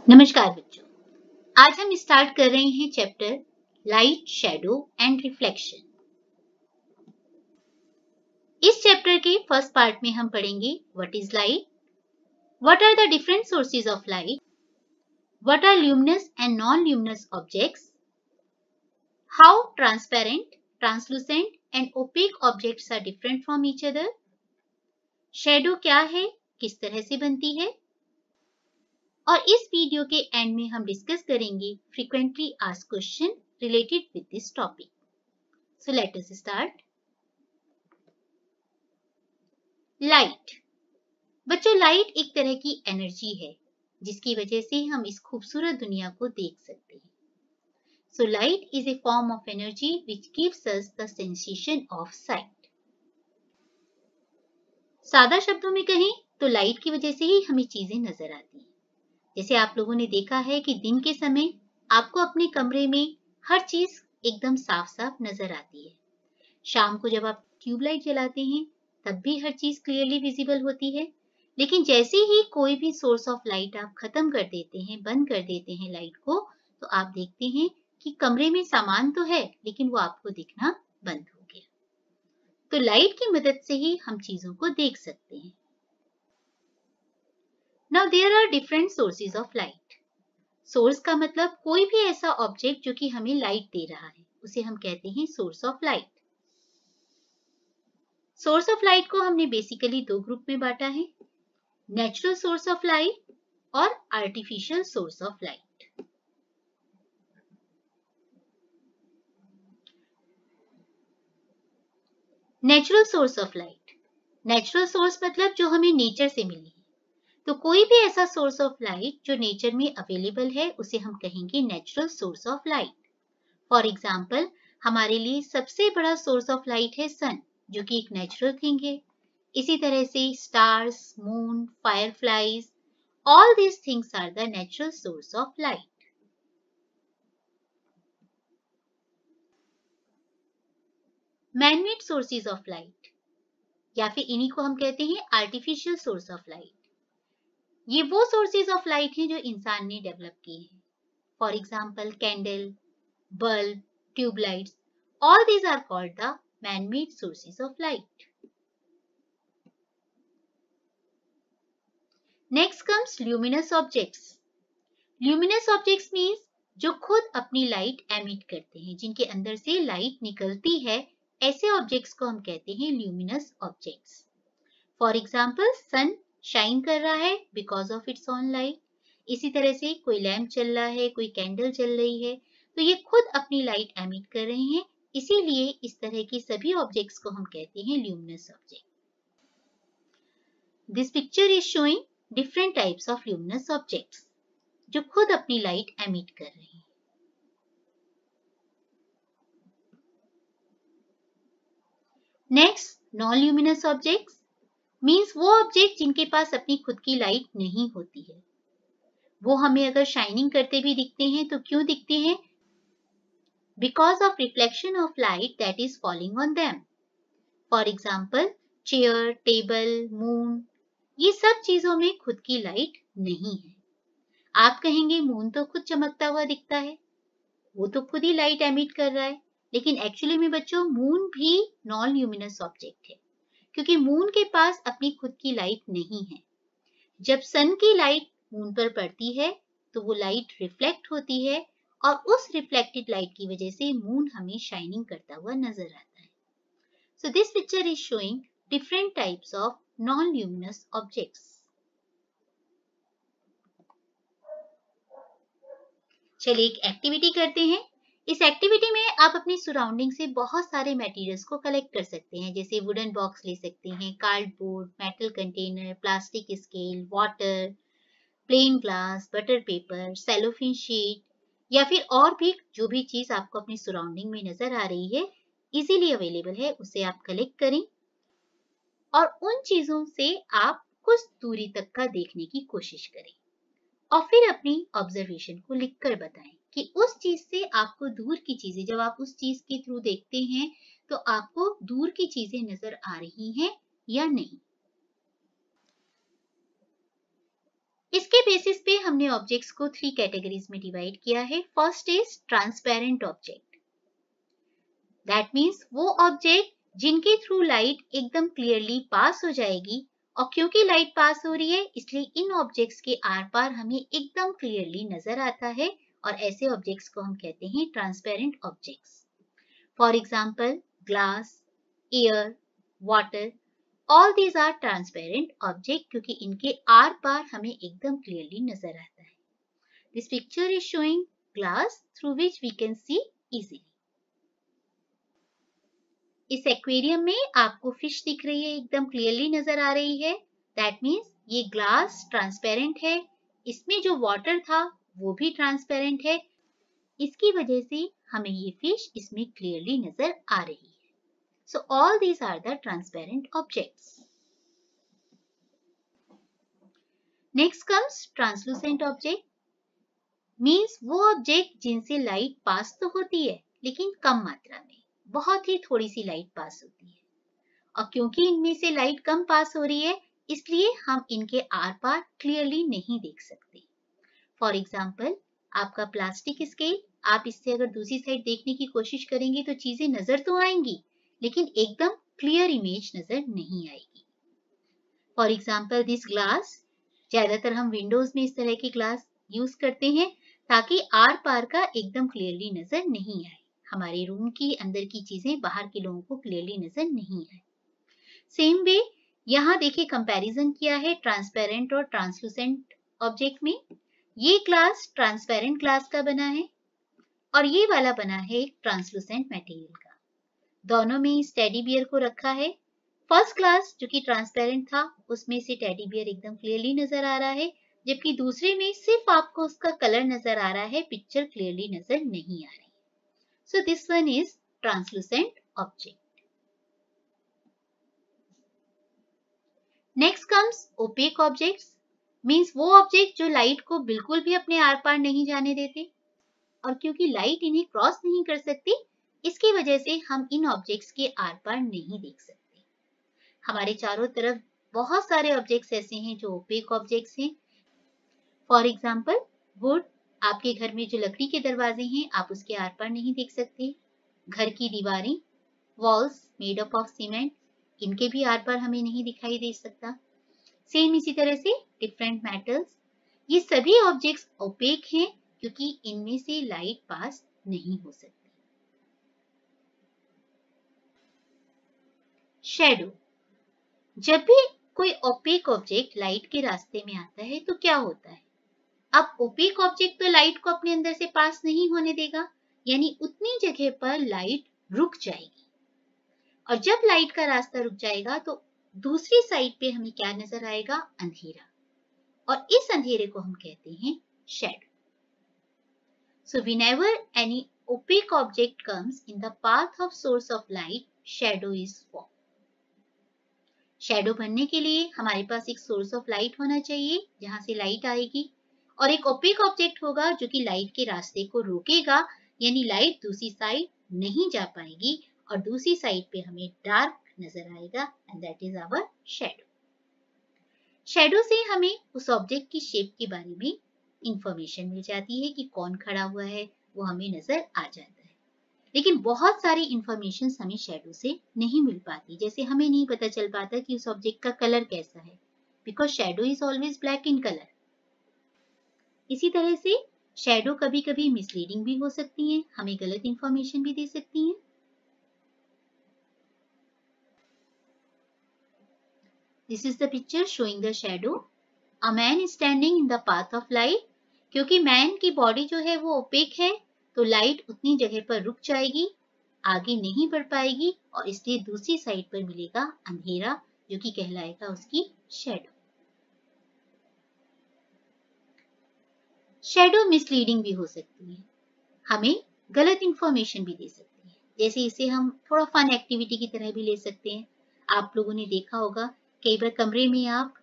नमस्कार बच्चों, आज हम स्टार्ट कर रहे हैं chapter light, shadow and reflection. इस चैप्टर के फर्स्ट पार्ट में हम पढ़ेंगे what is light, what are the different sources of light, what are luminous and non luminous objects, how transparent, translucent and opaque objects are different from each other, shadow क्या है, किस तरह से बनती है, और इस वीडियो के एंड में हम डिस्कस करेंगे frequently asked question related with this topic. So let us start. Light बच्चों, लाइट एक तरह की एनर्जी है जिसकी वजह से हम इस खूबसूरत दुनिया को देख सकते हैं। So light is a form of energy which gives us the sensation of site. सादा शब्दों में कहें तो लाइट की वजह से ही हमें चीजें नजर आती हैं। जैसे आप लोगों ने देखा है कि दिन के समय आपको अपने कमरे में हर चीज एकदम साफ साफ नजर आती है। शाम को जब आप ट्यूबलाइट जलाते हैं तब भी हर चीज क्लियरली विजिबल होती है। लेकिन जैसे ही कोई भी सोर्स ऑफ लाइट आप खत्म कर देते हैं, बंद कर देते हैं लाइट को, तो आप देखते हैं कि कमरे में सामान तो है लेकिन वो आपको दिखना बंद हो गया। तो लाइट की मदद से ही हम चीजों को देख सकते हैं। Now there are different sources of light. Source का मतलब कोई भी ऐसा ऑब्जेक्ट जो कि हमें लाइट दे रहा है, उसे हम कहते हैं source of light. Source of light को हमने बेसिकली दो ग्रुप में बांटा है, नेचुरल सोर्स ऑफ लाइट और artificial source of light. Natural source of light, natural source मतलब जो हमें नेचर से मिली है। तो कोई भी ऐसा सोर्स ऑफ लाइट जो नेचर में अवेलेबल है उसे हम कहेंगे natural source of light. For example, हमारे लिए सबसे बड़ा सोर्स ऑफ लाइट है सन, जो कि एक नेचुरल थिंग है। इसी तरह से stars, moon, fireflies, all these things are the natural source of light. Manmade sources of light, या फिर इन्हीं को हम कहते हैं आर्टिफिशियल सोर्स ऑफ लाइट। ये वो सोर्सेज ऑफ लाइट हैं जो इंसान ने डेवलप किए हैं। For example, candle, bulb, tube lights, all these are called the man-made sources of light. Next comes luminous objects. Luminous objects means जो खुद अपनी लाइट एमिट करते हैं, जिनके अंदर से लाइट निकलती है, ऐसे ऑब्जेक्ट्स को हम कहते हैं luminous objects. For example, sun shine कर रहा है because of its own light. इसी तरह से कोई लैम्प चल रहा है, कोई कैंडल चल रही है, तो ये खुद अपनी लाइट एमिट कर रहे हैं। इसीलिए इस तरह की सभी ऑब्जेक्ट्स को हम कहते हैं luminous object. This picture is showing different types of luminous objects जो खुद अपनी लाइट एमिट कर रहे हैं। Next, non luminous objects means वो ऑब्जेक्ट जिनके पास अपनी खुद की लाइट नहीं होती है। वो हमें अगर शाइनिंग करते भी दिखते हैं तो क्यों दिखते हैं? Because of reflection of light that is falling on them. For example, chair, table, moon, ये सब चीजों में खुद की लाइट नहीं है। आप कहेंगे मून तो खुद चमकता हुआ दिखता है, वो तो खुद ही लाइट एमिट कर रहा है, लेकिन एक्चुअली में बच्चों मून भी नॉन ल्यूमिनस ऑब्जेक्ट है, क्योंकि मून के पास अपनी खुद की लाइट नहीं है। जब सन की लाइट मून पर पड़ती है तो वो लाइट रिफ्लेक्ट होती है और उस रिफ्लेक्टेड लाइट की वजह से मून हमें शाइनिंग करता हुआ नजर आता है। So this picture is showing different types of non luminous objects. चलिए एक एक्टिविटी करते हैं। इस एक्टिविटी में आप अपनी सराउंडिंग से बहुत सारे मटेरियल्स को कलेक्ट कर सकते हैं, जैसे वुडन बॉक्स ले सकते हैं, cardboard, metal container, plastic scale, water, plain glass, butter paper, cellophane sheet, या फिर और भी जो भी चीज आपको अपनी सराउंडिंग में नजर आ रही है, इजीली अवेलेबल है, उसे आप कलेक्ट करें और उन चीजों से आप कुछ दूरी तक का देखने की कोशिश करें और फिर अपनी ऑब्जर्वेशन को लिखकर बताएं कि उस चीज से आपको दूर की चीजें, जब आप उस चीज के थ्रू देखते हैं तो आपको दूर की चीजें नजर आ रही हैं या नहीं। इसके बेसिस पे हमने ऑब्जेक्ट्स को 3 कैटेगरीज में डिवाइड किया है। First is transparent object. That means वो ऑब्जेक्ट जिनके थ्रू लाइट एकदम क्लियरली पास हो जाएगी, और क्योंकि लाइट पास हो रही है इसलिए इन ऑब्जेक्ट्स के आर पार हमें एकदम क्लियरली नजर आता है, और ऐसे ऑब्जेक्ट्स को हम कहते हैं transparent objects. For example glass, air, water, all these are transparent object क्योंकि इनके आर पार हमें एकदम क्लियरली नजर आता है। This picture is showing glass through which we can see easily. इस एक्वेरियम में आपको फिश दिख रही है, एकदम क्लियरली नजर आ रही है। दैट मीन्स ये ग्लास ट्रांसपेरेंट है। इसमें जो वाटर था वो भी ट्रांसपेरेंट है। इसकी वजह से हमें ये फिश इसमें क्लियरली नजर आ रही है। So all these are the transparent objects. Next comes translucent object. Means वो ऑब्जेक्ट जिनसे लाइट पास तो होती है लेकिन कम मात्रा में, बहुत ही थोड़ी सी लाइट पास होती है, और क्योंकि इनमें से लाइट कम पास हो रही है इसलिए हम इनके आर पार क्लियरली नहीं देख सकते। फॉर एग्जाम्पल आपका प्लास्टिक स्केल, आप इससे अगर दूसरी साइड देखने की कोशिश करेंगे तो चीजें नजर तो आएंगी लेकिन एकदम क्लियर इमेज नजर नहीं आएगी। फॉर एग्जाम्पल दिस ग्लास, ज्यादातर हम विंडोज में इस तरह की ग्लास यूज करते हैं ताकि आर पार का एकदम क्लियरली नजर नहीं आए, हमारे रूम की अंदर की चीजें बाहर के लोगों को क्लियरली नजर नहीं आए। सेम वे यहाँ देखिए कंपैरिजन किया है ट्रांसपेरेंट और ट्रांसलूसेंट ऑब्जेक्ट में। ये ग्लास ट्रांसपेरेंट ग्लास का बना है और ये वाला बना है एक ट्रांसलूसेंट मटेरियल का। दोनों में इस टेडी बियर को रखा है। फर्स्ट ग्लास जो कि ट्रांसपेरेंट था उसमें से टेडी बियर एकदम क्लियरली नजर आ रहा है, जबकि दूसरे में सिर्फ आपको उसका कलर नजर आ रहा है, पिक्चर क्लियरली नजर नहीं आ रही। So this one is translucent object. Next comes opaque objects. Means वो ऑब्जेक्ट जो लाइट को बिल्कुल भी अपने आर पार नहीं जाने देते, और क्योंकि लाइट इन्हें क्रॉस नहीं कर सकती इसकी वजह से हम इन ऑब्जेक्ट्स के आर पार नहीं देख सकते। हमारे चारों तरफ बहुत सारे ऑब्जेक्ट्स ऐसे हैं जो ओपेक ऑब्जेक्ट्स हैं। फॉर एग्जाम्पल वुड, आपके घर में जो लकड़ी के दरवाजे हैं आप उसके आर पार नहीं देख सकते। घर की दीवारें, walls made up of cement, इनके भी आर पार हमें नहीं दिखाई दे सकता। सेम इसी तरह से डिफरेंट मेटल्स, ये सभी ऑब्जेक्ट्स ओपेक हैं क्योंकि इनमें से लाइट पास नहीं हो सकती। शैडो, जब भी कोई ओपेक ऑब्जेक्ट लाइट के रास्ते में आता है तो क्या होता है? अब ओपेक ऑब्जेक्ट तो लाइट को अपने अंदर से पास नहीं होने देगा, यानी उतनी जगह पर लाइट रुक जाएगी, और जब लाइट का रास्ता रुक जाएगा तो दूसरी साइड पे हमें क्या नजर आएगा? अंधेरा, और इस अंधेरे को हम कहते हैं shadow. So whenever any opaque object comes in the path of source of light, shadow is formed. Shadow बनने के लिए हमारे पास एक सोर्स ऑफ लाइट होना चाहिए जहां से लाइट आएगी, और एक ओपेक ऑब्जेक्ट होगा जो कि लाइट के रास्ते को रोकेगा, यानी लाइट दूसरी साइड नहीं जा पाएगी और दूसरी साइड पे हमें डार्क नजर आएगा, and that is our shadow. Shadow से हमें उस ऑब्जेक्ट की शेप के बारे में इंफॉर्मेशन मिल जाती है कि कौन खड़ा हुआ है, वो हमें नजर आ जाता है। लेकिन बहुत सारी इंफॉर्मेशन हमें शैडो से नहीं मिल पाती, जैसे हमें नहीं पता चल पाता कि उस ऑब्जेक्ट का कलर कैसा है, because shadow is always black in colour. इसी तरह से शैडो कभी कभी मिसलीडिंग भी हो सकती है, हमें गलत इंफॉर्मेशन भी दे सकती है। This is the picture showing the shadow. A man standing in the path of light. क्योंकि मैन की बॉडी जो है वो ओपेक है तो लाइट उतनी जगह पर रुक जाएगी, आगे नहीं बढ़ पाएगी, और इसलिए दूसरी साइड पर मिलेगा अंधेरा जो कि कहलाएगा उसकी शैडो। शैडो मिसलीडिंग भी हो सकती है, हमें गलत इंफॉर्मेशन भी दे सकती है, जैसे इसे हम थोड़ा फन एक्टिविटी की तरह भी ले सकते हैं। आप लोगों ने देखा होगा कई बार कमरे में आप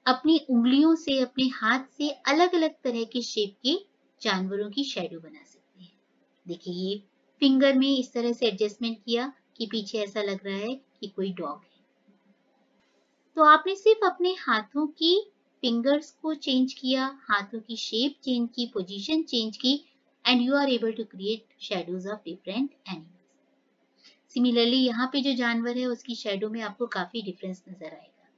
अपनी उंगलियों से, अपने हाथ से अलग अलग तरह के शेप के जानवरों की शैडो बना सकते हैं। देखिए ये फिंगर में इस तरह से एडजस्टमेंट किया कि पीछे ऐसा लग रहा है कि कोई डॉग है। तो आपने सिर्फ अपने हाथों की फिंगर्स को चेंज किया, हाथों की शेप चेंज की, पोजीशन चेंज की, and you are able to create shadows of different animals. Similarly यहाँ पे जो जानवर है उसकी शैडो में आपको काफी डिफरेंस नजर आएगा।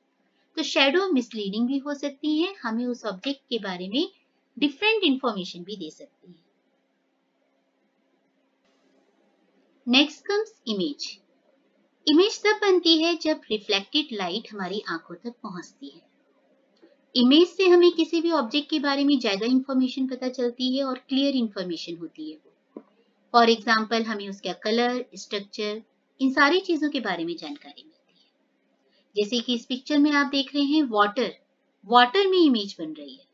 तो शैडो मिसलीडिंग भी हो सकती है, हमें उस ऑब्जेक्ट के बारे में डिफरेंट इंफॉर्मेशन भी दे सकती है। Next comes image. इमेज तब बनती है जब रिफ्लेक्टेड लाइट हमारी आंखों तक पहुंचती है। इमेज से हमें किसी भी ऑब्जेक्ट के बारे में ज्यादा इंफॉर्मेशन पता चलती है और क्लियर इंफॉर्मेशन होती है। फॉर एग्जाम्पल हमें उसका कलर, स्ट्रक्चर, इन सारी चीजों के बारे में जानकारी मिलती है। जैसे कि इस पिक्चर में आप देख रहे हैं वाटर में इमेज बन रही है।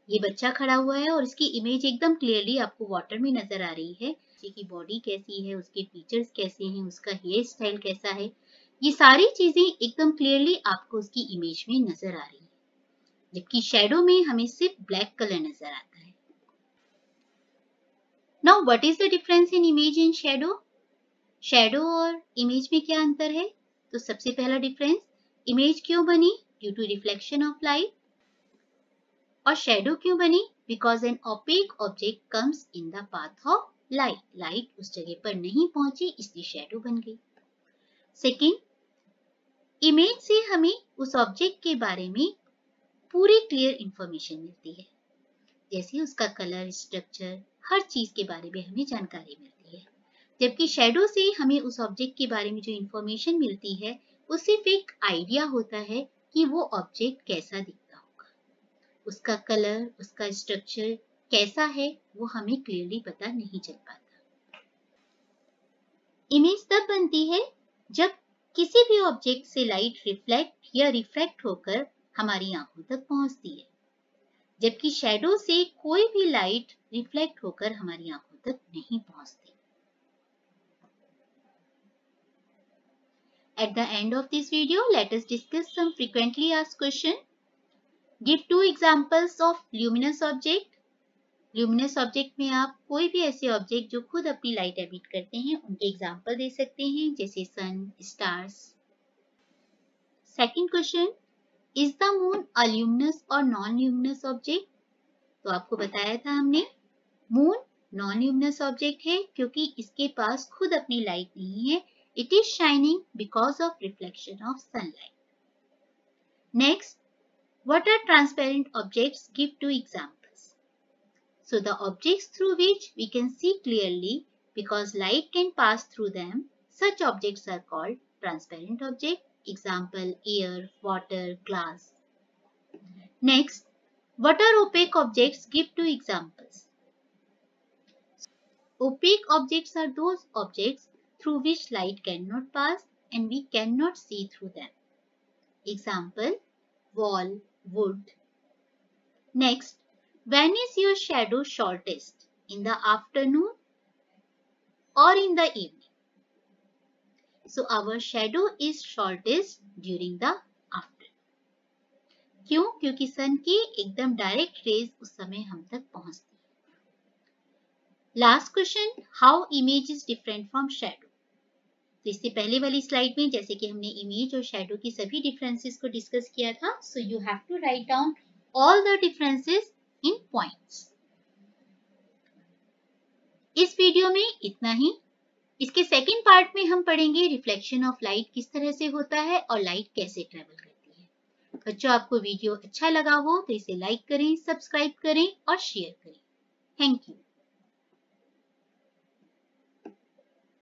ये बच्चा खड़ा हुआ है और इसकी इमेज एकदम क्लियरली आपको वाटर में नजर आ रही है। की बॉडी कैसी है, उसके फीचर्स कैसे हैं, उसका हेयर स्टाइल कैसा है, ये सारी चीजें एकदम क्लियरली आपको उसकी इमेज में नजर आ रही है। जबकि शैडो में हमें सिर्फ ब्लैक कलर नजर आता है। Now what is the difference in image and shadow? Shadow और इमेज में क्या अंतर है? तो सबसे पहला डिफरेंस, इमेज क्यों बनी? Due to reflection of light. और शैडो क्यों बनी? Because an opaque object comes in the path of light उस जगह पर नहीं पहुंची, इसलिए शैडो बन गई। सेकेंड, इमेज से हमें उस ऑब्जेक्ट के बारे में पूरी क्लियर इंफॉर्मेशन मिलती है, जैसे उसका कलर, स्ट्रक्चर, हर चीज के बारे में हमें जानकारी मिलती है। जबकि शैडो से हमें उस ऑब्जेक्ट के बारे में जो इंफॉर्मेशन मिलती है वो सिर्फ एक आइडिया होता है कि वो ऑब्जेक्ट कैसा दिखता होगा, उसका कलर, उसका स्ट्रक्चर कैसा है वो हमें क्लियरली पता नहीं चल पाता। इमेज तब बनती है जब किसी भी ऑब्जेक्ट से लाइट रिफ्लेक्ट या रिफ्रैक्ट होकर हमारी आंखों तक पहुंचती है, जबकि शैडो से कोई भी लाइट रिफ्लेक्ट होकर हमारी आंखों तक नहीं पहुंचती। At the end of this video, let us discuss some frequently asked questions. Give 2 examples of luminous object. Luminous object में आप कोई भी ऐसे ऑब्जेक्ट जो खुद अपनी लाइट एमिट करते हैं उनके एग्जाम्पल दे सकते हैं, जैसे sun, stars. Second question, is the moon a luminous और नॉन ल्यूमिनस ऑब्जेक्ट? तो आपको बताया था हमने, मून नॉन ल्यूमिनस ऑब्जेक्ट है क्योंकि इसके पास खुद अपनी लाइट नहीं है। It is shining because of reflection of sunlight. Next, what are transparent objects? Give 2 examples. So the objects through which we can see clearly because light can pass through them, such objects are called transparent object. Example, air, water, glass. Next, what are opaque objects? Give 2 examples. Opaque objects are those objects through which light cannot pass and we cannot see through them. Example, wall, wood. Next, when is your shadow shortest? In the afternoon or in the evening? So our shadow is shortest during the afternoon. क्यों? क्योंकि सन की एकदम direct rays उस समय हम तक पहुंचती है। Last question, how image is different from shadow? तो इससे पहले वाली स्लाइड में जैसे कि हमने इमेज और शैडो की सभी डिफरेंसेस को डिस्कस किया था, so you have to write down all the differences in points. इस वीडियो में इतना ही। इसके सेकंड पार्ट में हम पढ़ेंगे रिफ्लेक्शन ऑफ लाइट किस तरह से होता है और लाइट कैसे ट्रेवल करती है। बच्चों, आपको वीडियो अच्छा लगा हो तो इसे लाइक करें, सब्सक्राइब करें और शेयर करें। Thank you.